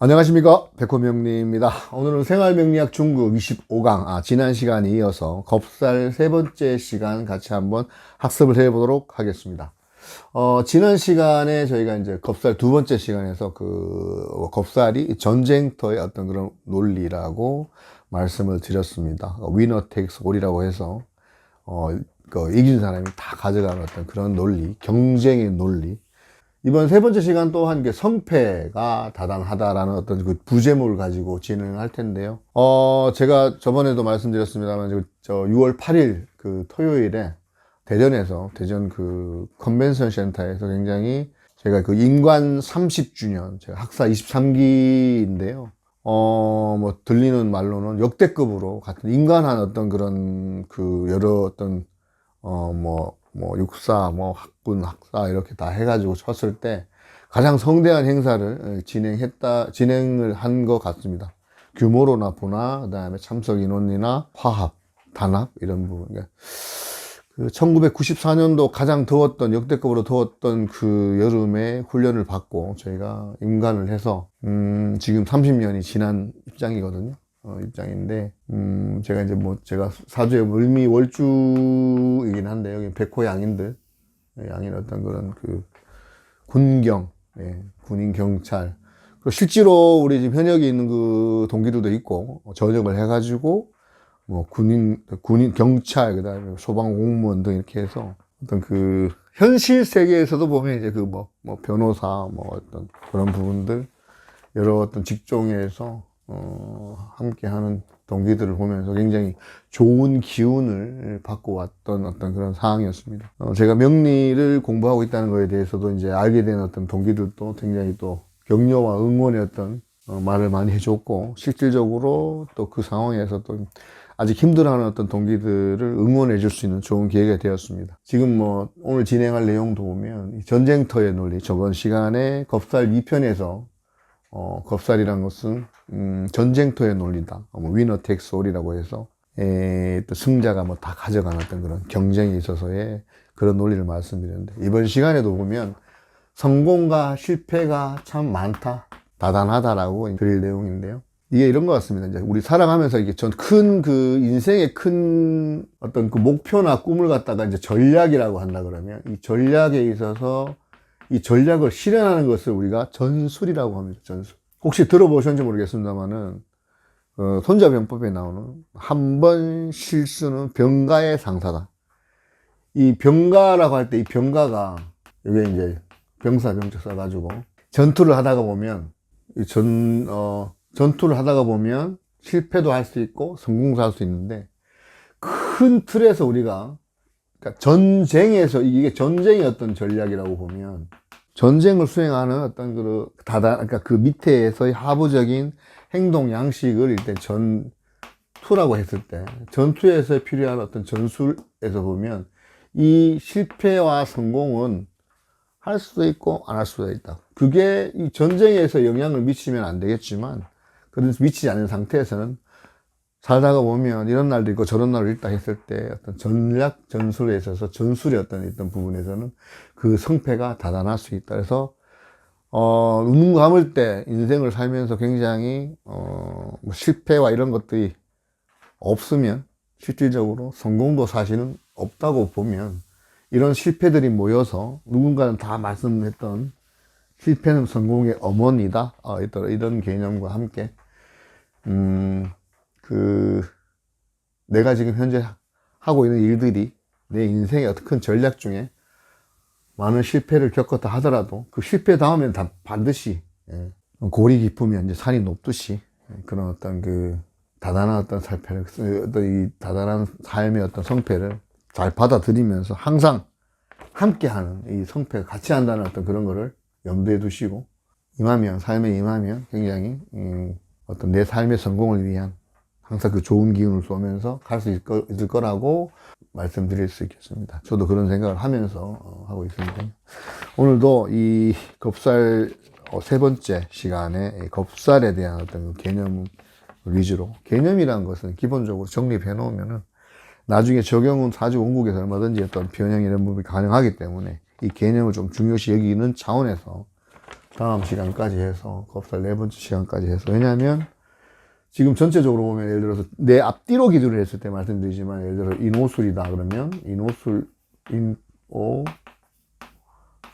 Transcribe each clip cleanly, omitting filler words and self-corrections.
안녕하십니까, 백호명리입니다. 오늘은 생활명리학 중급 25강, 지난 시간에 이어서 겁살 세 번째 시간 같이 한번 학습을 해보도록 하겠습니다. 지난 시간에 저희가 이제 겁살 두 번째 시간에서 겁살이 전쟁터의 어떤 그런 논리라고 말씀을 드렸습니다. 위너 테이크스 올이라고 해서 이긴 사람이 다 가져가는 어떤 그런 논리, 경쟁의 논리. 이번 세 번째 시간 또한 성패가 다단하다라는 어떤 그 부제목을 가지고 진행을 할 텐데요. 제가 저번에도 말씀드렸습니다만, 6월 8일 토요일에 대전 컨벤션 센터에서 굉장히 제가 인관 30주년, 제가 학사 23기인데요. 들리는 말로는 역대급으로 같은 인간한 어떤 그런 여러 어떤, 육사, 학군, 학사 이렇게 다 해가지고 쳤을 때 가장 성대한 행사를 진행을 한 것 같습니다. 규모로나 보나, 그 다음에 참석 인원이나 화합, 단합 이런 부분. 1994년도 가장 역대급으로 더웠던 여름에 훈련을 받고 저희가 임관을 해서 지금 30년이 지난 입장이거든요. 입장인데, 제가 사주의 을미월주이긴 한데, 여기 백호양인들, 양인 어떤 그런 군경, 군인 경찰. 그리고 실제로 우리 지금 현역에 있는 동기들도 있고, 전역을 해가지고, 군인, 경찰, 그 다음에 소방 공무원 등 이렇게 해서 어떤 현실 세계에서도 보면 이제 변호사, 어떤 그런 부분들, 여러 어떤 직종에서 함께 하는 동기들을 보면서 굉장히 좋은 기운을 받고 왔던 어떤 그런 상황이었습니다. 제가 명리를 공부하고 있다는 것에 대해서도 이제 알게 된 어떤 동기들도 굉장히 또 격려와 응원의 어떤 말을 많이 해줬고, 실질적으로 또 그 상황에서 또 아직 힘들어하는 어떤 동기들을 응원해 줄 수 있는 좋은 기회가 되었습니다. 지금 오늘 진행할 내용도 보면 전쟁터의 논리, 저번 시간에 겁살 2편에서 겁살이란 것은 전쟁터의 논리다. 위너 텍스 올이라고 해서 또 승자가 다 가져가는 어떤 그런 경쟁에 있어서의 그런 논리를 말씀드렸는데, 이번 시간에도 보면 성공과 실패가 참 많다, 다단하다라고 드릴 내용인데요. 이게 이런 것 같습니다. 이제 우리 살아가면서 이게 인생의 큰 어떤 목표나 꿈을 갖다가 이제 전략이라고 한다 그러면, 이 전략에 있어서 이 전략을 실현하는 것을 우리가 전술이라고 합니다. 전술. 혹시 들어보셨는지 모르겠습니다만은, 손자병법에 나오는 한 번 실수는 병가의 상사다. 이 병가라고 할 때, 이 병가가, 이게 이제 병사 써가지고, 전투를 하다가 보면, 전투를 하다가 보면 실패도 할 수 있고, 성공도 할 수 있는데, 큰 틀에서 우리가, 그러니까 전쟁에서, 이게 전쟁의 어떤 전략이라고 보면, 전쟁을 수행하는 어떤 그러니까 그 밑에서의 하부적인 행동 양식을 일단 전투라고 했을 때, 전투에서 필요한 어떤 전술에서 보면 이 실패와 성공은 할 수도 있고 안 할 수도 있다. 그게 이 전쟁에서 영향을 미치면 안 되겠지만, 그래서 미치지 않는 상태에서는 살다가 보면 이런 날도 있고 저런 날도 있다 했을 때, 어떤 전략 전술에 있어서 전술의 어떤 부분에서는 그 성패가 다단할 수 있다. 그래서 눈 감을 때 인생을 살면서 굉장히 실패와 이런 것들이 없으면 실질적으로 성공도 사실은 없다고 보면, 이런 실패들이 모여서 누군가는 다 말씀했던 실패는 성공의 어머니다, 이런 개념과 함께 내가 지금 현재 하고 있는 일들이 내 인생의 어떤 큰 전략 중에 많은 실패를 겪었다 하더라도 그 실패 다음에는 다 반드시, 골이 깊으면 이제 산이 높듯이, 그런 어떤 다단한 어떤 이 다단한 삶의 어떤 성패를 잘 받아들이면서 항상 함께하는 이 성패가 같이 한다는 어떤 그런 거를 염두에 두시고 삶에 임하면 굉장히 어떤 내 삶의 성공을 위한 항상 좋은 기운을 쏘면서 갈 수 있을 거라고 말씀드릴 수 있겠습니다. 저도 그런 생각을 하면서 하고 있습니다. 오늘도 이 겁살 세 번째 시간에 겁살에 대한 어떤 개념 위주로, 개념이라는 것은 기본적으로 정립해 놓으면은 나중에 적용은 사주 원국에서 얼마든지 어떤 변형 이런 부분이 가능하기 때문에 이 개념을 좀 중요시 여기는 차원에서 다음 시간까지 해서, 겁살 네 번째 시간까지 해서. 왜냐하면, 지금 전체적으로 보면, 예를 들어서, 내 앞뒤로 기도를 했을 때 말씀드리지만, 예를 들어, 인오술이다. 그러면, 인오술, 인오,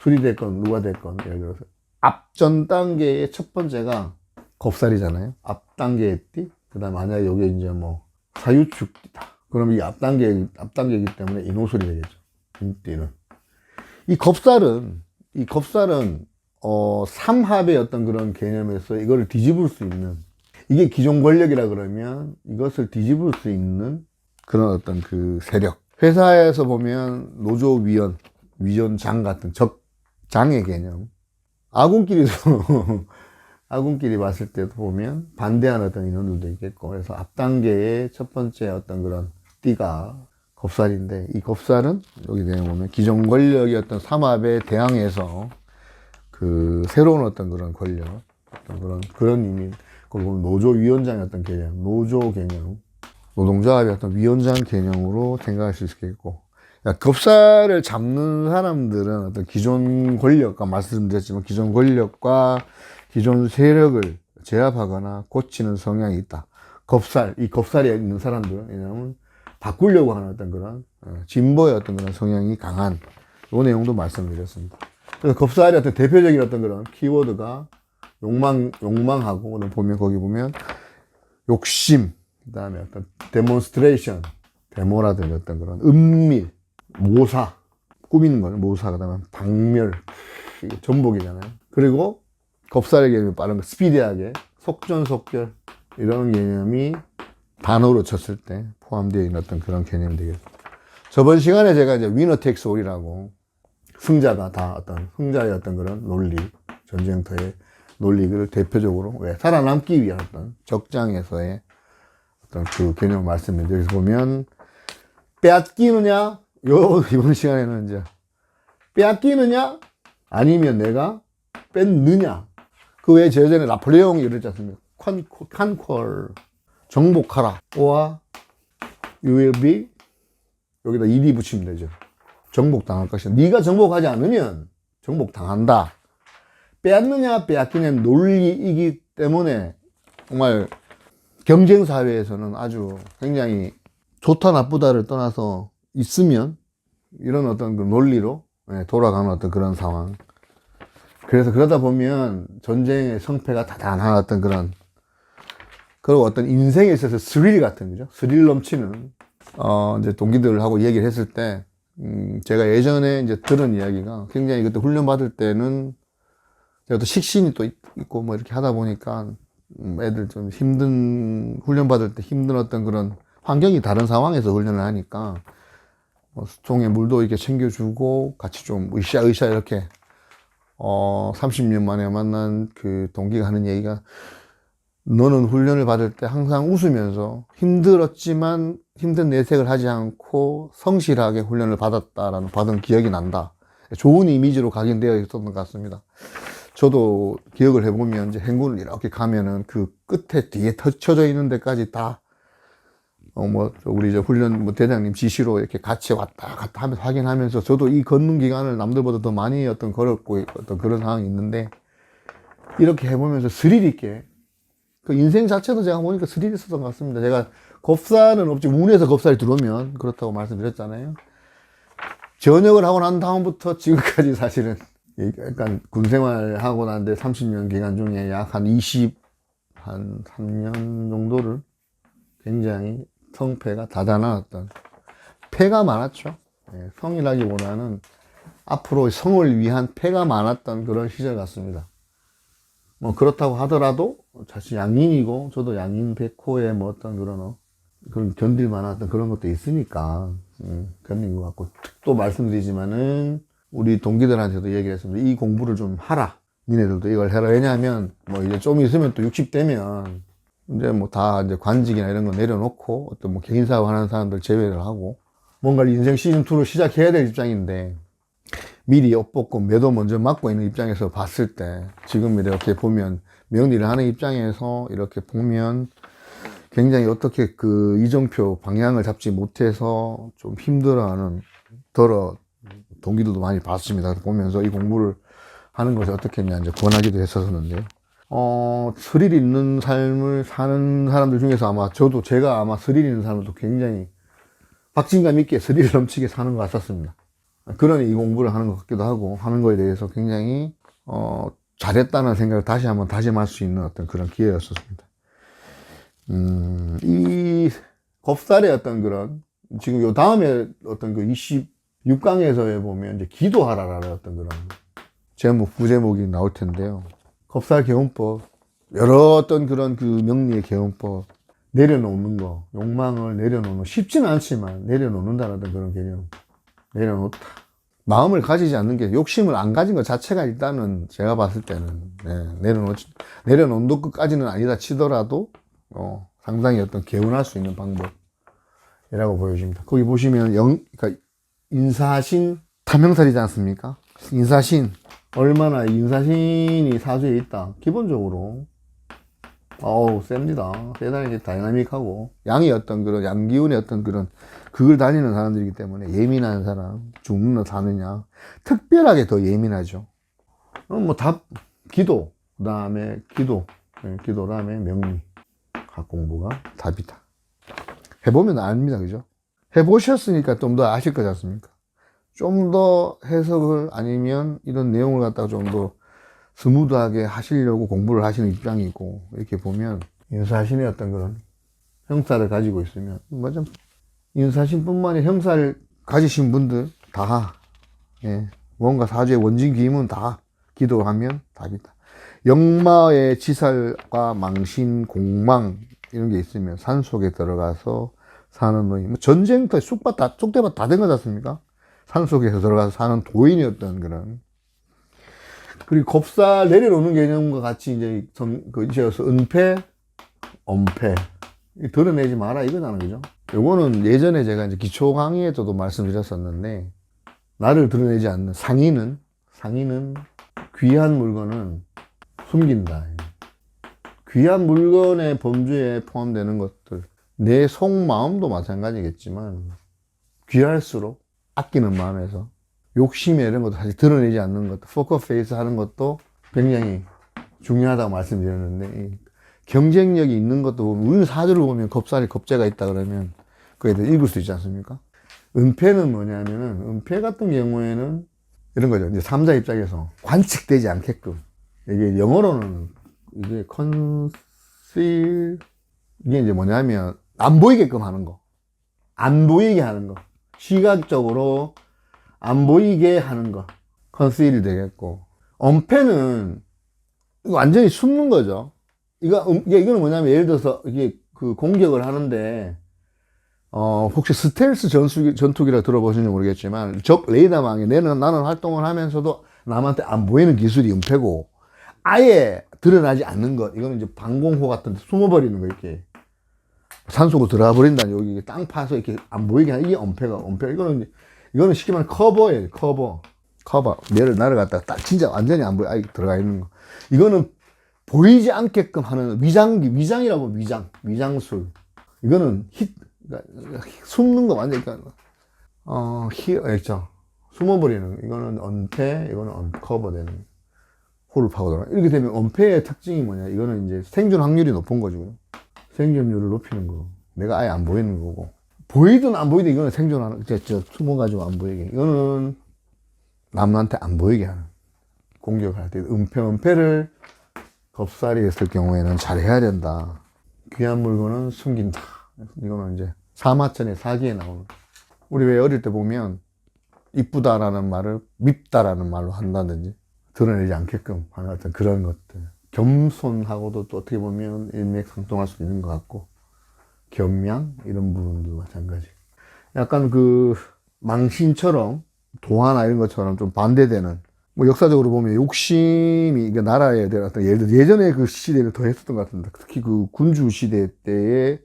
술이 됐건, 누가 됐건, 예를 들어서, 앞전 단계의 첫 번째가 겁살이잖아요. 앞 단계의 띠. 그 다음에 만약에 여기 이제 뭐, 사유축띠다. 그럼 이 앞단계이기 때문에 인오술이 되겠죠. 인띠는. 이 겁살은, 삼합의 어떤 그런 개념에서 이거를 뒤집을 수 있는, 이게 기존 권력이라 그러면 이것을 뒤집을 수 있는 그런 어떤 그 세력. 회사에서 보면 노조위원, 위원장 같은 적장의 개념. 아군끼리도, 아군끼리 봤을 때도 보면 반대하는 어떤 인원들도 있겠고, 그래서 앞단계의 첫 번째 어떤 그런 띠가 겁살인데, 이 겁살은 여기 보면 기존 권력의 어떤 삼합에 대항해서 그 새로운 어떤 그런 권력, 어떤 그런 의미, 그리고 노조위원장의 어떤 개념, 노조 개념, 노동조합의 어떤 위원장 개념으로 생각할 수 있겠고, 그러니까 겁살을 잡는 사람들은 어떤 기존 권력과 말씀드렸지만 기존 권력과 기존 세력을 제압하거나 고치는 성향이 있다. 이 겁살에 있는 사람들은, 왜냐하면 바꾸려고 하는 어떤 그런 진보의 어떤 그런 성향이 강한 이 내용도 말씀드렸습니다. 그래서 겁살의 어떤 대표적인 어떤 그런 키워드가 욕망하고, 보면 거기 보면 욕심, 그 다음에 어떤 데몬스트레이션, 데모라든지 어떤 그런 은밀, 모사, 꾸미는 거는 모사, 그 다음에 박멸, 이게 전복이잖아요. 그리고 겁살의 개념이 빠른 거, 스피디하게, 속전속결, 이런 개념이 단어로 쳤을 때 포함되어 있는 어떤 그런 개념이 되겠죠. 저번 시간에 제가 이제 위너 텍스 올이라고, 승자가 다 어떤, 승자의 어떤 그런 논리, 전쟁터의 논리를 대표적으로, 왜? 살아남기 위한 어떤 적장에서의 어떤 그 개념을 말씀드립니다. 여기서 보면, 빼앗기느냐? 이번 시간에는 이제, 빼앗기느냐? 아니면 내가 뺏느냐? 그 외에 제전에 나폴레옹이 이랬지 않습니까? 칸퀄, 정복하라. or you will be, 여기다 ed 붙이면 되죠. 정복당할 것이다. 네가 정복하지 않으면 정복당한다. 빼앗느냐 빼앗기냐는 논리이기 때문에 정말 경쟁사회에서는 아주 굉장히 좋다 나쁘다를 떠나서 있으면 이런 어떤 그 논리로 돌아가는 어떤 그런 상황. 그래서 그러다 보면 전쟁의 성패가 다단한 어떤 그런, 그리고 어떤 인생에 있어서 스릴 같은 거죠. 스릴 넘치는, 이제 동기들하고 얘기를 했을 때, 제가 예전에 이제 들은 이야기가 굉장히 그때 훈련 받을 때는 제가 또 식신이 또 있고 뭐 이렇게 하다 보니까 애들 좀 훈련 받을 때 힘든 어떤 그런 환경이 다른 상황에서 훈련을 하니까 뭐 수통에 물도 이렇게 챙겨주고 같이 좀 으쌰으쌰 이렇게 30년 만에 만난 그 동기가 하는 얘기가, 너는 훈련을 받을 때 항상 웃으면서 힘들었지만 힘든 내색을 하지 않고 성실하게 훈련을 받은 기억이 난다. 좋은 이미지로 각인되어 있었던 것 같습니다. 저도 기억을 해보면 이제 행군을 이렇게 가면은 그 끝에 뒤에 쳐져 있는 데까지 다 우리 훈련 대장님 지시로 이렇게 같이 왔다 갔다 하면서 확인하면서, 저도 이 걷는 기간을 남들보다 더 많이 걸었고 어떤 그런 상황이 있는데, 이렇게 해보면서 스릴 있게, 그 인생 자체도 제가 보니까 스릴이 있었던 것 같습니다. 제가 겁살은 없지, 운에서 겁살이 들어오면 그렇다고 말씀드렸잖아요. 전역을 하고 난 다음부터 지금까지 사실은 약간 군생활 하고 난데 30년 기간 중에 약 한 3년 정도를 굉장히 성패가 다단한 어떤 패가 많았죠. 성이라기보다는 앞으로 성을 위한 패가 많았던 그런 시절 같습니다. 뭐 그렇다고 하더라도 사실 양인이고 저도 양인 백호의 뭐 어떤 그런 견딜 만한 어떤 그런 것도 있으니까 견딘 것 같고, 또 말씀드리지만은 우리 동기들한테도 얘기를 했습니다. 이 공부를 좀 하라. 니네들도 이걸 해라. 왜냐하면 뭐 이제 좀 있으면 또 60대면 이제 뭐 다 이제 관직이나 이런 거 내려놓고 어떤 뭐 개인 사업 하는 사람들 제외를 하고 뭔가 인생 시즌2를 시작해야 될 입장인데, 미리 옷 벗고 매도 먼저 맞고 있는 입장에서 봤을 때, 지금 이렇게 보면 명리를 하는 입장에서 이렇게 보면 굉장히 어떻게 그 이정표 방향을 잡지 못해서 좀 힘들어하는 동기들도 많이 봤습니다. 보면서 이 공부를 하는 것이 어떻겠냐 이제 권하기도 했었는데요. 스릴 있는 삶을 사는 사람들 중에서 아마 제가 아마 스릴 있는 사람도 굉장히 박진감 있게 스릴 넘치게 사는 것 같았습니다. 그러니 이 공부를 하는 것 같기도 하고 하는 거에 대해서 굉장히 잘했다는 생각을 다시 한번 다짐할 수 있는 어떤 그런 기회였었습니다. 이 겁살의 어떤 그런 지금 요 다음에 어떤 그 26강에서 보면 이제 기도하라라는 어떤 그런 부제목이 나올 텐데요. 겁살 개운법, 여러 어떤 그런 그 명리의 개운법, 내려놓는 거, 욕망을 내려놓는, 쉽지는 않지만 내려놓는다는 그런 개념. 내려놓다. 마음을 가지지 않는 게, 욕심을 안 가진 것 자체가 일단은 제가 봤을 때는, 내려놓는 것까지는 아니다 치더라도, 상당히 어떤 개운할 수 있는 방법이라고 보여집니다. 거기 보시면 그러니까 인사신 탐형살이지 않습니까? 인사신. 얼마나 인사신이 사주에 있다. 기본적으로 셉니다. 대단히 다이나믹하고 양의 어떤 그런 양기운의 어떤 그런 그걸 다니는 사람들이기 때문에 예민한 사람, 죽느냐 사느냐 특별하게 더 예민하죠. 기도, 그 다음에 기도, 기도 다음에 명리, 각 공부가 답이다. 해보면 압니다, 그죠? 해보셨으니까 좀 더 아실 거지 않습니까? 좀 더 해석을 아니면 이런 내용을 갖다가 좀 더 스무드하게 하시려고 공부를 하시는 입장이고, 이렇게 보면 인사신의 어떤 그런 형사를 가지고 있으면 좀 인사신뿐만 아니라 형사를 가지신 분들 다 뭔가 사주의 원진 기임은 다 기도하면 답이다. 역마의 지살과 망신, 공망 이런 게 있으면 산속에 들어가서 사는 노인, 전쟁터 쑥대밭 다 된 거지 않습니까? 산속에서 들어가서 사는 도인이었던 그런. 그리고 겁살 내려놓는 개념과 같이 이제 이제서 은폐, 엄폐 드러내지 마라 이거잖아요, 그죠? 요거는 예전에 제가 이제 기초 강의에서도 말씀드렸었는데, 나를 드러내지 않는 상인은 귀한 물건은 숨긴다. 귀한 물건의 범주에 포함되는 것들, 내 속마음도 마찬가지겠지만 귀할수록 아끼는 마음에서 욕심이 이런 것도 사실 드러내지 않는 것도, 포커페이스 하는 것도 굉장히 중요하다고 말씀드렸는데, 경쟁력이 있는 것도 보면, 우리 사주를 보면 겁재가 있다 그러면 그에 대해 읽을 수 있지 않습니까? 은폐는 뭐냐면은, 은폐 같은 경우에는 이런 거죠. 이제 3자 입장에서 관측되지 않게끔, 이게 영어로는 이게 이게 이제 뭐냐면 안 보이게끔 하는 거, 안 보이게 하는 거, 시각적으로 안 보이게 하는 거, 컨실이 되겠고, 엄폐는 완전히 숨는 거죠. 이거는 뭐냐면, 예를 들어서 이게 그 공격을 하는데, 혹시 스텔스 전투기라 들어보셨는지 모르겠지만, 적 레이더망에 나는 활동을 하면서도 남한테 안 보이는 기술이 은폐고, 아예 드러나지 않는 것, 이거는 이제 방공호 같은 데 숨어버리는 거, 이렇게 산속으로 들어가 버린다는, 여기 땅 파서 이렇게 안 보이게 하는, 이게 엄폐. 이거는 쉽게 말하면 커버예요. 커버. 나를 갖다가 딱 진짜 완전히 안 보여. 들어가 있는 거. 이거는 보이지 않게끔 하는 위장이라고, 위장술. 이거는 그러니까 숨는 거 완전히, 있죠. 숨어버리는. 이거는 언폐, 이거는 언커버 되는. 홀을 파고들어. 이렇게 되면 언폐의 특징이 뭐냐. 이거는 이제 생존 확률이 높은 거죠. 생존율을 높이는 거. 내가 아예 안 보이는 거고. 보이든 안 보이든 이거는 생존하는, 숨어가지고 안 보이게. 이거는 남한테 안 보이게 하는. 공격을 할 때. 은폐를 겁살이 했을 경우에는 잘 해야 된다. 귀한 물건은 숨긴다. 이거는 이제 사마천의 사기에 나오는. 우리 왜 어릴 때 보면 이쁘다라는 말을 밉다라는 말로 한다든지 드러내지 않게끔 하는 어떤 그런 것들. 겸손하고도 또 어떻게 보면 일맥상통할 수 있는 것 같고, 겸양 이런 부분도 마찬가지. 약간 그 망신처럼, 도화나 이런 것처럼 좀 반대되는, 역사적으로 보면 욕심이 나라에 대한 어떤, 예를 들어 예전에 그 시대를 더 했었던 것 같은데, 특히 그 군주 시대 때의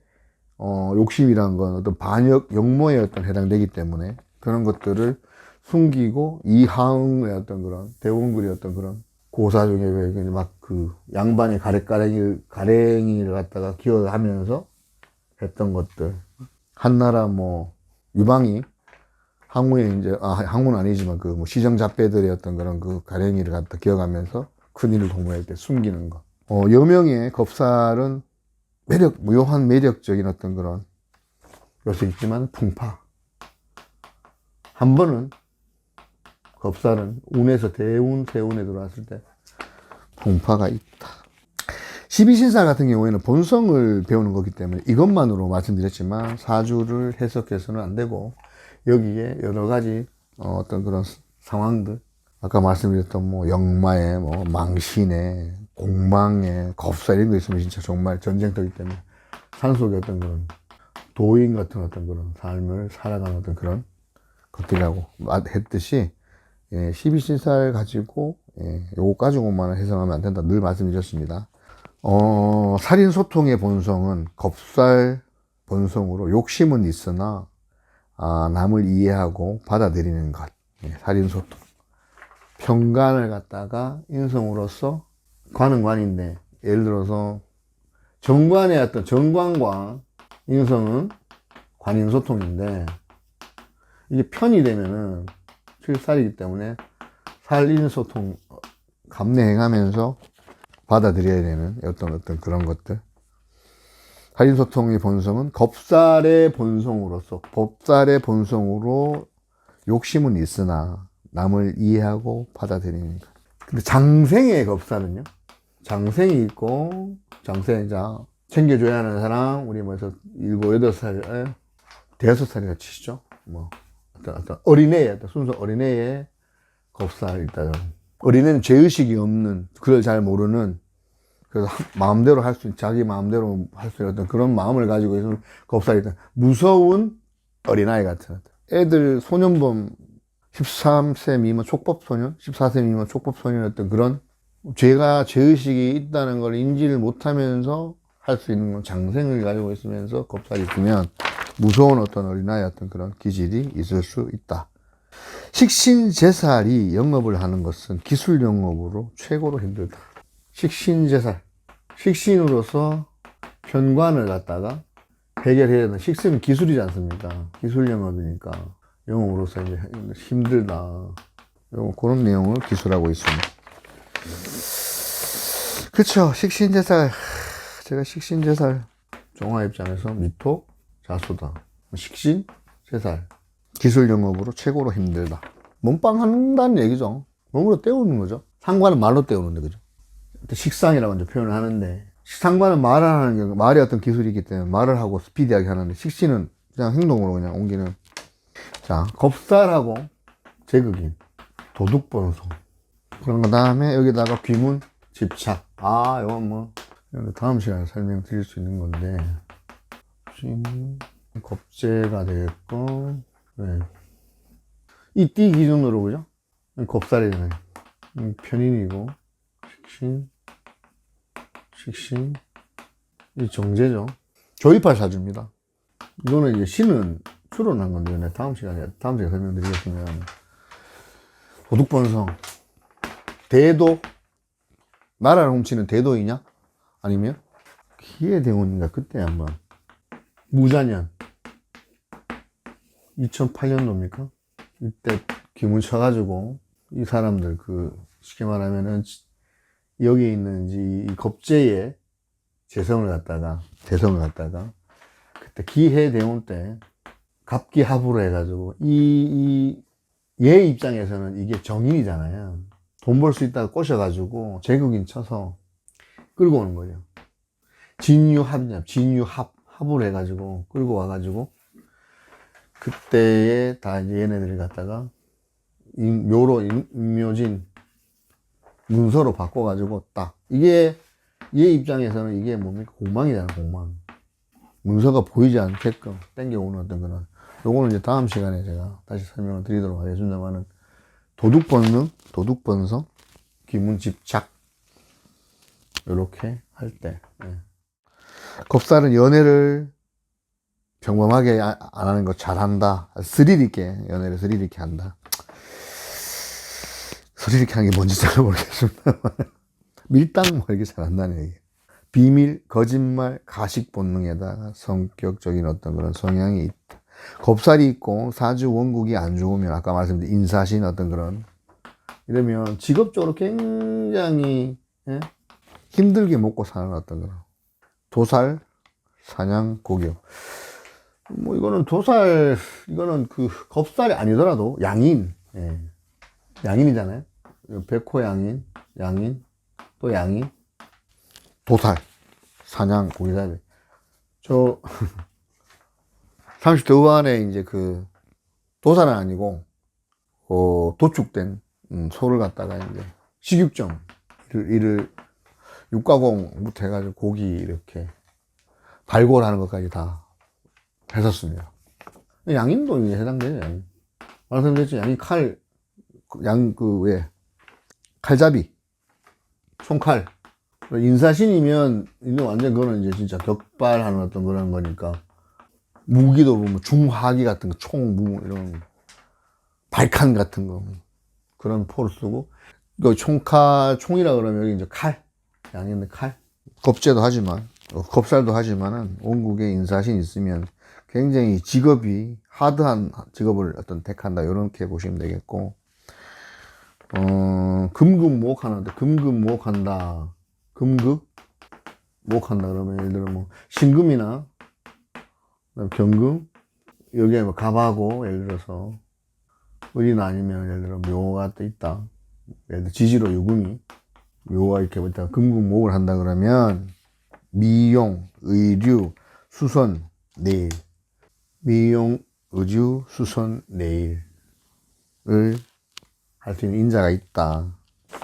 욕심이란 건 어떤 반역 역모에 어떤 해당되기 때문에 그런 것들을 숨기고, 이하응의 어떤 그런 대원굴의 어떤 그런 고사 중에 왜 막 그 양반의 가랭이를 갖다가 기여하면서 했던 것들, 한나라 유방이 항문에 이제, 항문 아니지만 그 뭐 시정잡배들의 어떤 그런 그 가랭이를 갖다 기어가면서 큰일을 도모할 때 숨기는 거. 여명의 겁살은 묘한 매력적인 어떤 그런 요소 있지만 풍파. 한 번은 겁살은 운에서 대운, 세운에 들어왔을 때 풍파가 있다. 12신살 같은 경우에는 본성을 배우는 거기 때문에 이것만으로 말씀드렸지만 사주를 해석해서는 안 되고 여기에 여러 가지 어떤 그런 상황들, 아까 말씀드렸던 뭐 역마에 뭐 망신에 공망에 겁살 이런 거 있으면 진짜 정말 전쟁터이기 때문에 산속의 어떤 그런 도인 같은 어떤 그런 삶을 살아가는 어떤 그런 것들이라고 했듯이 12신살 가지고 요거 가지고만 해석하면 안 된다 늘 말씀드렸습니다. 살인소통의 본성은 겁살 본성으로 욕심은 있으나 남을 이해하고 받아들이는 것. 살인소통. 평관을 갖다가 인성으로서 관은 관인데 예를 들어서 정관의 어떤 정관과 인성은 관인소통인데 이게 편이 되면은 필살이기 때문에 살인소통 감내행하면서 받아들여야 되는 어떤 그런 것들. 살인소통의 본성은 겁살의 본성으로서 법살의 본성으로 욕심은 있으나 남을 이해하고 받아들이는 것. 근데 장생의 겁살은요, 장생이 있고 장생자 챙겨줘야 하는 사람, 우리 뭐서 7, 8살, 5살이나 치시죠. 뭐 어떤 어린애의 어떤 순수 어린애의 겁살이 있다. 어린애는 죄의식이 없는, 그걸 잘 모르는, 그래서 마음대로 할 수, 자기 마음대로 할 수 있는 어떤 그런 마음을 가지고 있는 겁살이 있다. 무서운 어린아이 같은. 애들, 소년범, 13세 미만 촉법소년, 14세 미만 촉법소년 어떤 그런 죄의식이 있다는 걸 인지를 못하면서 할 수 있는 건 장생을 가지고 있으면서 겁살이 있으면 무서운 어떤 어린아이 어떤 그런 기질이 있을 수 있다. 식신제살이 영업을 하는 것은 기술 영업으로 최고로 힘들다. 식신제살. 식신으로서 편관을 갖다가 해결해야 되는, 식신은 기술이지 않습니까? 기술 영업이니까 영업으로서 이제 힘들다. 그런 내용을 기술하고 있습니다. 그쵸. 식신제살. 제가 식신제살 종화 입장에서 미토, 자수다. 식신제살. 기술 영업으로 최고로 힘들다. 몸빵 한다는 얘기죠. 몸으로 때우는 거죠. 상관은 말로 때우는데, 그죠? 식상이라고 이제 표현을 하는데, 상관은 말을 하는 게, 말이 어떤 기술이 있기 때문에 말을 하고 스피디하게 하는데, 식신은 그냥 행동으로 그냥 옮기는. 자, 겁살하고 제극인, 도둑번성. 그런 거 다음에 여기다가 귀문, 집착. 이건 뭐, 다음 시간에 설명드릴 수 있는 건데, 겁재가 되겠고, 네. 이 띠 기준으로, 그죠? 겁살이잖아요. 편인이고, 식신, 이 정제죠. 조입할 사주입니다. 이거는 이제 신은 추론한 건데, 다음 시간에 설명드리겠습니다. 도둑번성, 대도, 나라를 훔치는 대도이냐? 아니면 기해대운인가? 그때 한번 무자년 2008년도입니까? 이때 기문 쳐가지고 이 사람들 쉽게 말하면은 여기 있는 이 겁재의 재성을 갖다가 그때 기해대운 때 갑기합으로 해가지고 얘 입장에서는 이게 정인이잖아요. 돈 벌 수 있다고 꼬셔가지고 제국인 쳐서 끌고 오는 거죠. 진유합으로 해가지고 끌고 와가지고 그때에 다 이제 얘네들을 갖다가 임묘진 문서로 바꿔가지고 딱 이게 얘 입장에서는 이게 뭡니까? 공망이잖아, 공망. 문서가 보이지 않게끔 땡겨오는 어떤 그런, 요거는 이제 다음 시간에 제가 다시 설명을 드리도록 하겠습니다만은, 도둑번성, 귀문집착, 요렇게 할 때. 겁살은 연애를 평범하게 안 하는 거 잘한다. 연애를 스릴 있게 한다. 스릴 있게 하는 게 뭔지 잘 모르겠습니다. 밀당 뭐 이렇게 잘한다는 얘기. 비밀, 거짓말, 가식 본능에다가 성격적인 어떤 그런 성향이 있다. 겁살이 있고 사주 원국이 안 좋으면 아까 말씀드린 인사신 어떤 그런 이러면 직업적으로 굉장히 예? 힘들게 먹고 사는 어떤 그런 도살, 사냥, 고교. 뭐 이거는 도살, 이거는 그 겁살이 아니더라도 양인, 예. 양인이잖아요. 백호 양인, 양인, 또 양인, 도살, 사냥, 고기잡이. 저 30대 후반에 이제 그 도살은 아니고 도축된 소를 갖다가 이제 식육점 일을 육가공부터 해가지고 고기 이렇게 발골하는 것까지 다 했었습니다. 양인도 이제 해당돼요. 양인. 말씀드렸죠. 양인 칼, 왜 칼잡이, 총칼. 인사신이면 이제 완전 그거는 이제 진짜 격발하는 어떤 그런 거니까 무기도 보면 중화기 같은 거, 총, 이런 발칸 같은 거 그런 포를 쓰고 그 총칼, 총이라 그러면 여기 이제 칼, 양인의 칼. 겁제도 하지만 겁살도 하지만은 원국에 인사신 있으면 굉장히 직업이 하드한 직업을 어떤 택한다 이렇게 보시면 되겠고 금극목하는데 금극목한다 금극목한다 그러면 예를 들어 뭐 신금이나 경금 여기에 뭐 갑하고 예를 들어서 을이나 아니면 예를 들어 묘가 또 있다 예를 들어 지지로 유금이 묘가 이렇게 있다 금극목을 한다 그러면 미용, 의류, 수선, 내일 미용, 의주, 수선, 내일을 할 수 있는 인자가 있다.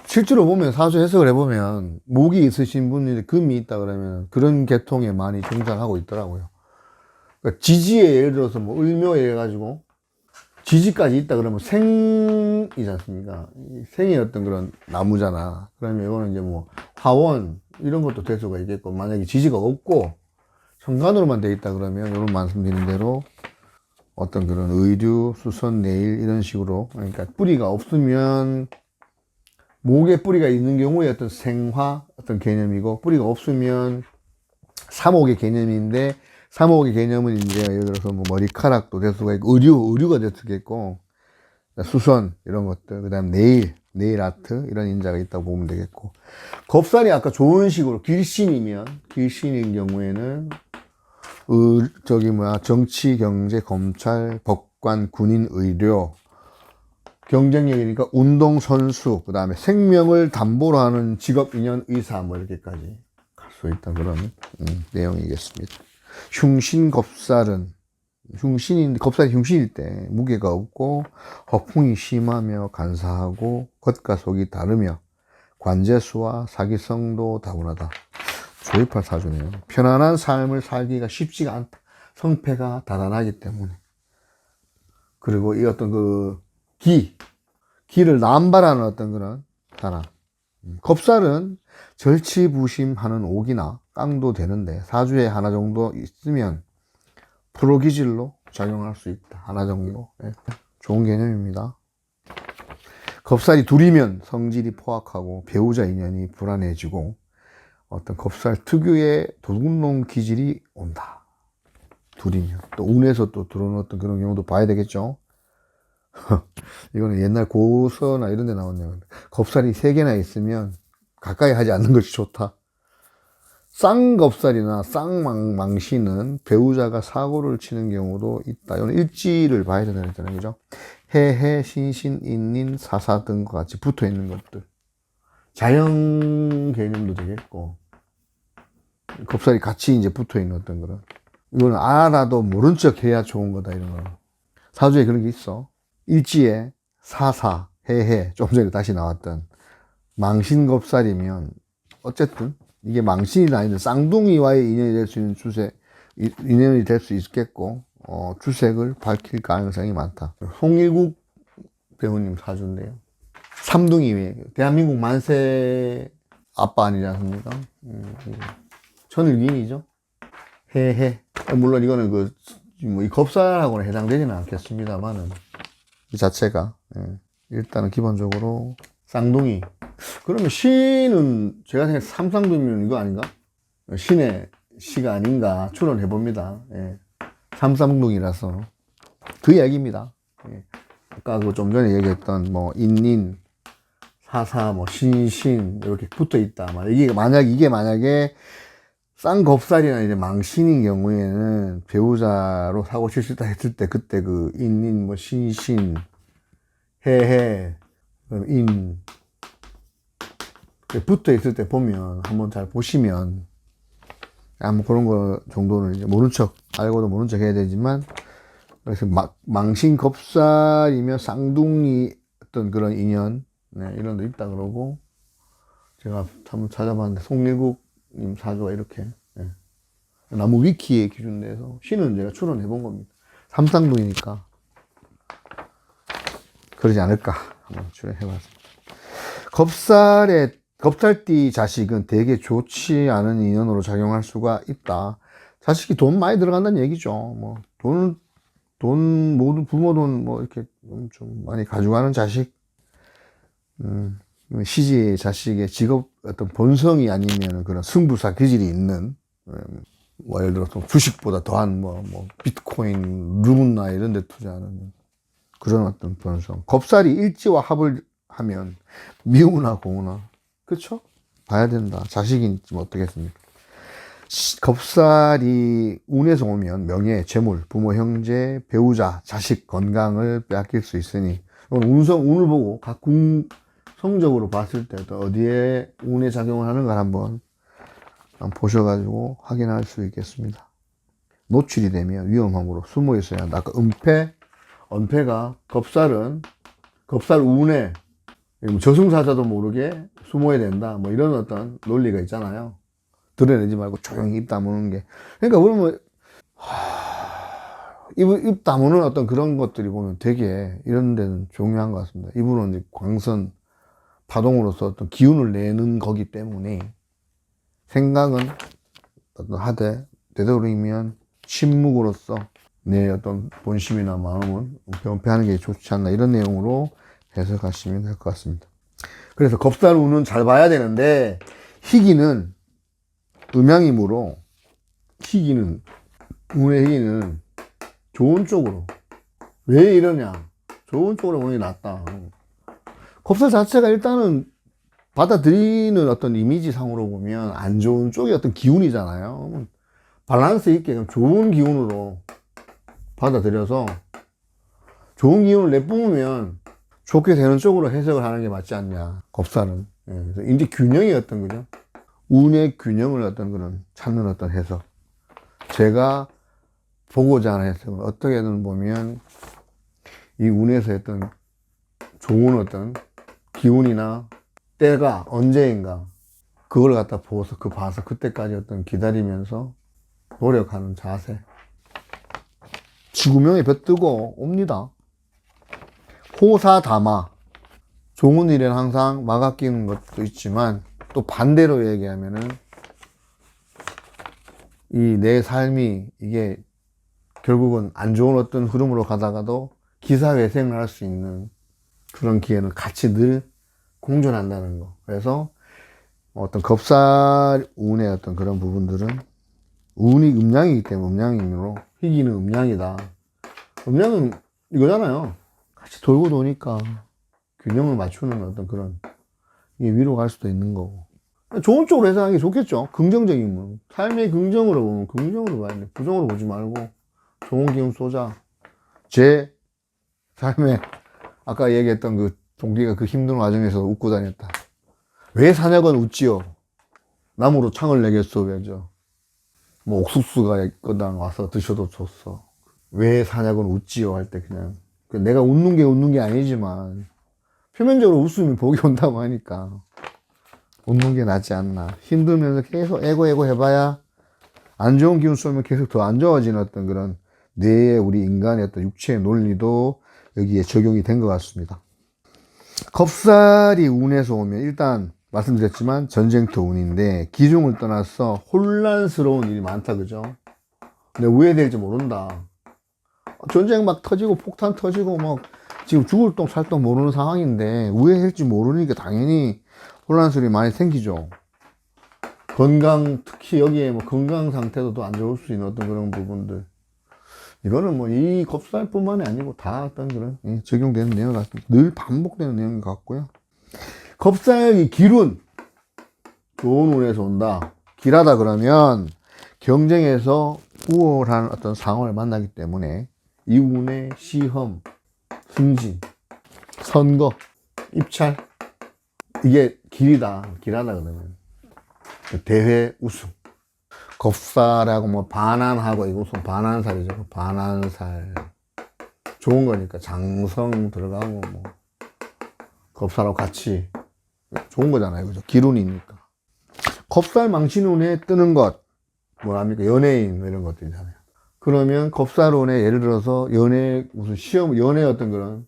실제로 보면 사주 해석을 해보면 목이 있으신 분이 금이 있다 그러면 그런 계통에 많이 등장하고 있더라고요. 그러니까 지지에 예를 들어서 뭐 을묘에 해가지고 지지까지 있다 그러면 생이지 않습니까? 생이 어떤 그런 나무잖아. 그러면 이거는 이제 뭐 화원 이런 것도 될 수가 있겠고 만약에 지지가 없고 천간으로만 돼 있다 그러면 이런 말씀드린 대로 어떤 그런 의류, 수선, 내일 이런 식으로 그러니까 뿌리가 없으면 목에 뿌리가 있는 경우에 어떤 생화 어떤 개념이고 뿌리가 없으면 삼옥의 개념인데 삼옥의 개념은 이제 예를 들어서 뭐 머리카락도 될 수가 있고 의류가 될 수가 있고 수선 이런 것들 그다음 네일 아트 이런 인자가 있다고 보면 되겠고 겁살이 아까 좋은 식으로 길신이면 길신인 경우에는 정치, 경제, 검찰, 법관, 군인, 의료, 경쟁력이니까 운동선수, 그 다음에 생명을 담보로 하는 직업, 인연, 의사, 뭐 이렇게까지 갈 수 있다. 그런 내용이겠습니다. 흉신겁살은, 겁살이 흉신일 때 무게가 없고, 허풍이 심하며 간사하고, 겉과 속이 다르며, 관제수와 사기성도 다분하다. 조입할 사주네요. 편안한 삶을 살기가 쉽지가 않다. 성패가 다단하기 때문에. 그리고 이 어떤 기를 남발하는 어떤 그런 사람. 겁살은 절치부심하는 옥이나 깡도 되는데 사주에 하나 정도 있으면 프로기질로 작용할 수 있다. 하나 정도. 네. 좋은 개념입니다. 겁살이 둘이면 성질이 포악하고 배우자 인연이 불안해지고 어떤 겁살 특유의 도둑놈 기질이 온다. 둘이면. 또 운에서 또 들어오는 어떤 그런 경우도 봐야 되겠죠. 이거는 옛날 고서나 이런 데 나왔네요. 겁살이 3개나 있으면 가까이 하지 않는 것이 좋다. 쌍겁살이나 쌍망신은 배우자가 사고를 치는 경우도 있다. 이건 일지를 봐야 된다고 했잖아요. 그죠? 해해, 신신, 인닌, 사사 등과 같이 붙어 있는 것들. 자연 개념도 되겠고, 겁살이 같이 이제 붙어 있는 어떤 그런. 이거는 알아도 모른 척 해야 좋은 거다, 이런 거. 사주에 그런 게 있어. 일지에 사사, 해해, 좀 전에 다시 나왔던 망신겁살이면, 어쨌든, 이게 망신이 아니라 쌍둥이와의 인연이 될 수 있는 인연이 될 수 있겠고, 주색을 밝힐 가능성이 많다. 송일국 배우님 사주인데요. 삼둥이, 대한민국 만세 아빠 아니지 않습니까? 천을기인이죠. 해해. 물론 이거는 이 겁살하고는 해당되지는 않겠습니다만은, 이 자체가, 일단은 기본적으로 쌍둥이. 그러면 신은 제가 생각해 삼쌍둥이면 이거 아닌가? 신의 시가 아닌가 추론해 봅니다. 삼쌍둥이라서 그 얘기입니다. 예. 아까 그 좀 전에 얘기했던 뭐 인닌, 사사, 뭐 신신 이렇게 붙어 있다. 이게 만약에 쌍겁살이나 이제 망신인 경우에는 배우자로 사고 칠 수 있다 했을 때 그때 그 인닌, 뭐 신신, 해해, 인 붙어 있을 때 보면 한번 잘 보시면 뭐 그런 거 정도는 이제 모른 척 알고도 모른 척 해야 되지만 그래서 망신 겁살이면 쌍둥이 어떤 그런 인연 이런 데 있다 그러고 제가 한번 찾아봤는데 송일국님 사주가 이렇게 나무 위키에 기준돼서 신은 제가 추론해 본 겁니다. 삼쌍둥이니까 그러지 않을까 한번 추론해 봤습니다. 겁살띠 자식은 되게 좋지 않은 인연으로 작용할 수가 있다. 자식이 돈 많이 들어간다는 얘기죠. 뭐 모두 부모 돈 뭐 이렇게 좀 많이 가져가는 자식, 시지 자식의 직업 어떤 본성이 아니면 그런 승부사 기질이 있는, 뭐 예를 들어서 주식보다 더한 뭐 비트코인, 루나 이런 데 투자하는 그런 어떤 본성. 겁살이 일지와 합을 하면 미우나 고우나, 그쵸? 봐야 된다. 자식이 뭐 어떻겠습니까? 겁살이 운에서 오면 명예, 재물, 부모, 형제, 배우자, 자식 건강을 빼앗길 수 있으니 운을 보고 각 성적으로 봤을 때 어디에 운에 작용을 하는가 한번 보셔가지고 확인할 수 있겠습니다. 노출이 되면 위험함으로 숨어 있어야 한다. 아까 은폐가 겁살 운에 저승사자도 모르게 숨어야 된다. 뭐 이런 어떤 논리가 있잖아요. 드러내지 말고 조용히 입 다무는 게. 그러니까 그러면 입 다무는 어떤 그런 것들이 보면 되게 이런 데는 중요한 것 같습니다. 이분은 이제 광선 파동으로서 어떤 기운을 내는 거기 때문에 생각은 어떤 하되 되도록이면 침묵으로서 내 어떤 본심이나 마음은 변폐하는 게 좋지 않나 이런 내용으로 해석하시면 될 것 같습니다. 그래서 겁살 운은 잘 봐야 되는데 희기는 음양이므로 운의 희기는 좋은 쪽으로. 왜 이러냐? 좋은 쪽으로 보는 게 낫다. 겁살 자체가 일단은 받아들이는 어떤 이미지 상으로 보면 안 좋은 쪽의 어떤 기운이잖아요. 밸런스 있게 좋은 기운으로 받아들여서 좋은 기운을 내뿜으면 좋게 되는 쪽으로 해석을 하는 게 맞지 않냐. 겁살은. 그래서 이제 균형이 어떤 거죠? 운의 균형을 어떤 그런 찾는 어떤 해석. 제가 보고자 하는 해석은 어떻게든 보면 이 운에서 어떤 좋은 어떤 기운이나 때가 언제인가 그걸 갖다 봐서 그때까지 어떤 기다리면서 노력하는 자세. 지구명에 벼뜨고 옵니다. 호사다마. 좋은 일에는 항상 막아 끼는 것도 있지만 또 반대로 얘기하면은 이 내 삶이 이게 결국은 안 좋은 어떤 흐름으로 가다가도 기사회생을 할 수 있는 그런 기회는 같이 늘 공존한다는 거. 그래서 어떤 겁살 운의 어떤 그런 부분들은 운이 음양이기 때문에 음양이므로 희기는 음양이다. 음양은 이거잖아요. 같이 돌고 도니까 균형을 맞추는 어떤 그런 이게 위로 갈 수도 있는 거고. 좋은 쪽으로 해석하는 게 좋겠죠. 긍정적인 분. 삶의 긍정으로 보면 긍정으로 봐야 돼. 부정으로 보지 말고 좋은 기운 쏘자. 제 삶에 아까 얘기했던 그 동기가 그 힘든 와중에서 웃고 다녔다. 왜 사냥은 웃지요? 나무로 창을 내겠소, 왜죠? 뭐 옥수수가 있거든 와서 드셔도 좋소. 왜 사냥은 웃지요? 할 때 그냥 내가 웃는 게 아니지만 표면적으로 웃으면 복이 온다고 하니까 웃는 게 낫지 않나. 힘들면서 계속 에고 해봐야 안 좋은 기운 쏘면 계속 더 안 좋아지는 어떤 그런 뇌의 우리 인간의 어떤 육체의 논리도 여기에 적용이 된 것 같습니다. 겁살이 운에서 오면 일단 말씀드렸지만 전쟁터 운인데 기중을 떠나서 혼란스러운 일이 많다, 그죠? 근데 왜 될지 모른다. 전쟁 막 터지고 폭탄 터지고 막 지금 죽을 똥 살 똥 모르는 상황인데 왜 할지 모르니까 당연히 혼란스러움이 많이 생기죠. 특히 여기에 뭐 건강 상태도 더 안 좋을 수 있는 어떤 그런 부분들. 이거는 뭐 이 겁살뿐만이 아니고 다 어떤 그런 적용되는 내용 같습니다. 늘 반복되는 내용 같고요. 겁살이 기운, 좋은 운에서 온다. 길하다 그러면 경쟁에서 우월한 어떤 상황을 만나기 때문에 이 운의 시험, 승진, 선거, 입찰, 이게 길하다 그러면 대회 우승. 겁살하고 뭐 반환하고 이거 우승 반환살이죠. 반환살 좋은 거니까 장성 들어가고 뭐 겁살하고 같이 좋은 거잖아요. 그죠? 기운이니까. 겁살 망신운에 뜨는 것 뭐랍니까? 연예인 이런 것들이잖아요. 그러면 겁살운에 예를 들어서 연예 무슨 시험 연예 어떤 그런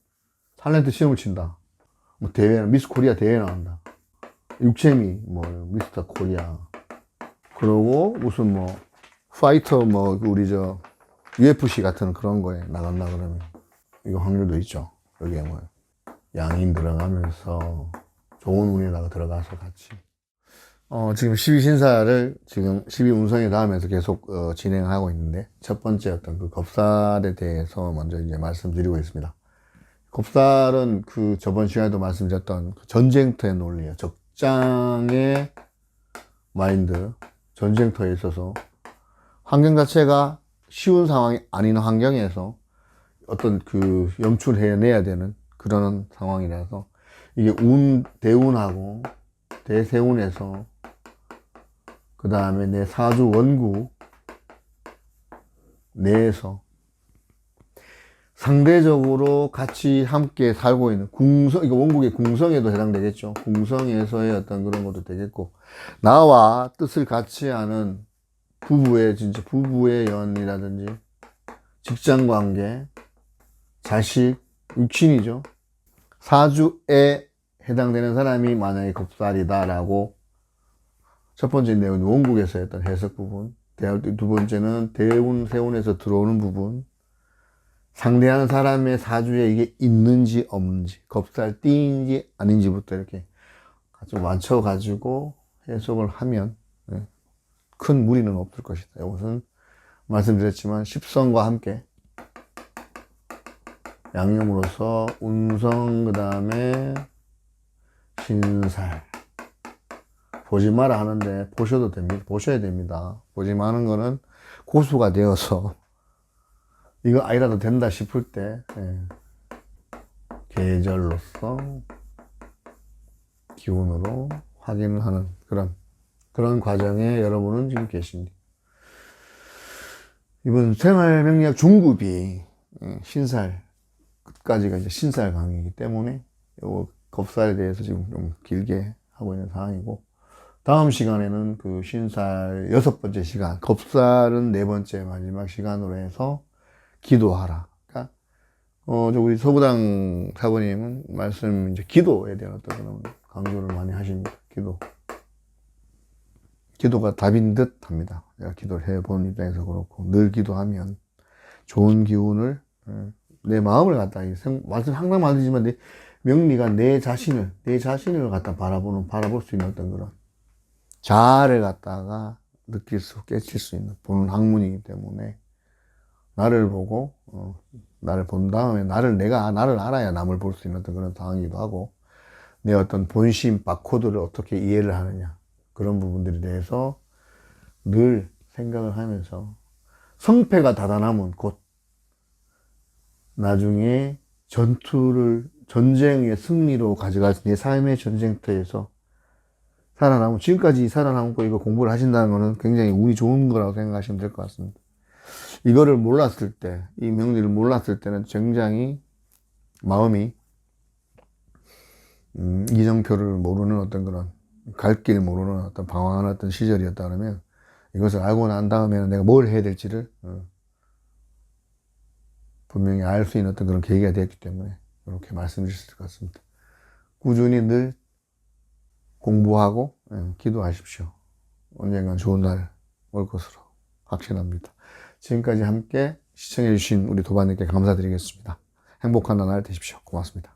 탤런트 시험을 친다. 뭐 대회 미스 코리아 대회 나간다. 육체미 뭐 미스터 코리아. 그러고 무슨 뭐 파이터 뭐 우리 저 UFC 같은 그런 거에 나간다 그러면 이거 확률도 있죠. 여기에 뭐 양인 들어가면서 좋은 운에다가 들어가서 같이 지금 12신사를 지금 12운성에 닿으면서 계속 진행하고 있는데 첫 번째 어떤 그 겁살에 대해서 먼저 이제 말씀드리고 있습니다. 겁살은 그 저번 시간에도 말씀드렸던 그 전쟁터의 논리예요. 적장의 마인드, 전쟁터에 있어서 환경 자체가 쉬운 상황이 아닌 환경에서 어떤 그 염출해내야 되는 그런 상황이라서 이게 대운하고 대세운에서 그 다음에 내 사주 원구 내에서 상대적으로 같이 함께 살고 있는 궁성, 이거 원국의 궁성에도 해당되겠죠. 궁성에서의 어떤 그런 것도 되겠고, 나와 뜻을 같이 하는 부부의, 진짜 부부의 연이라든지, 직장 관계, 자식, 육친이죠. 사주에 해당되는 사람이 만약에 겁살이다라고 첫 번째 내용은 원국에서 했던 해석 부분, 두 번째는 대운, 세운에서 들어오는 부분, 상대하는 사람의 사주에 이게 있는지 없는지, 겁살띠인지 아닌지부터 이렇게 좀 맞춰가지고 해석을 하면 큰 무리는 없을 것이다. 이것은 말씀드렸지만 십성과 함께 양념으로서 운성 그 다음에 신살 보지 마라 하는데 보셔도 됩니다. 보셔야 됩니다. 보지 마는 거는 고수가 되어서 이거 아니라도 된다 싶을 때 계절로서 기운으로 확인을 하는 그런 과정에 여러분은 지금 계십니다. 이번 생활명리학 중급이 신살 끝까지가 이제 신살 강의이기 때문에 요 겁살에 대해서 지금 좀 길게 하고 있는 상황이고, 다음 시간에는 그 신살 6번째 시간, 겁살은 4번째 마지막 시간으로 해서 기도하라. 그러니까 우리 서부당 사부님은 말씀 이제 기도에 대한 어떤 그런 강조를 많이 하십니다. 기도가 답인 듯 합니다. 내가 기도를 해본 입장에서 그렇고, 늘 기도하면 좋은 기운을 내 마음을 갖다 말씀 항상 말하지만 내 명리가 내 자신을 갖다 바라볼 수 있는 어떤 그런 자아를 갖다가 깨칠 수 있는 보는 학문이기 때문에 나를 보고 나를 본 다음에 나를 알아야 남을 볼 수 있는 어떤 그런 상황이기도 하고, 내 어떤 본심 바코드를 어떻게 이해를 하느냐, 그런 부분들에 대해서 늘 생각을 하면서 성패가 다다남은 곧 나중에 전쟁의 승리로 가져갈 내 삶의 전쟁터에서 지금까지 살아남고 이거 공부를 하신다는 거는 굉장히 운이 좋은 거라고 생각하시면 될 것 같습니다. 이거를 몰랐을 때, 이 명리를 몰랐을 때는 굉장히 마음이 이정표를 모르는 어떤 그런 갈 길 모르는 어떤 방황하는 어떤 시절이었다 그러면, 이것을 알고 난 다음에는 내가 뭘 해야 될지를 분명히 알 수 있는 어떤 그런 계기가 되었기 때문에 이렇게 말씀드릴 수 있을 것 같습니다. 꾸준히 늘 공부하고 기도하십시오. 언젠간 좋은 날 올 것으로 확신합니다. 지금까지 함께 시청해 주신 우리 도반님께 감사드리겠습니다. 행복한 날 되십시오. 고맙습니다.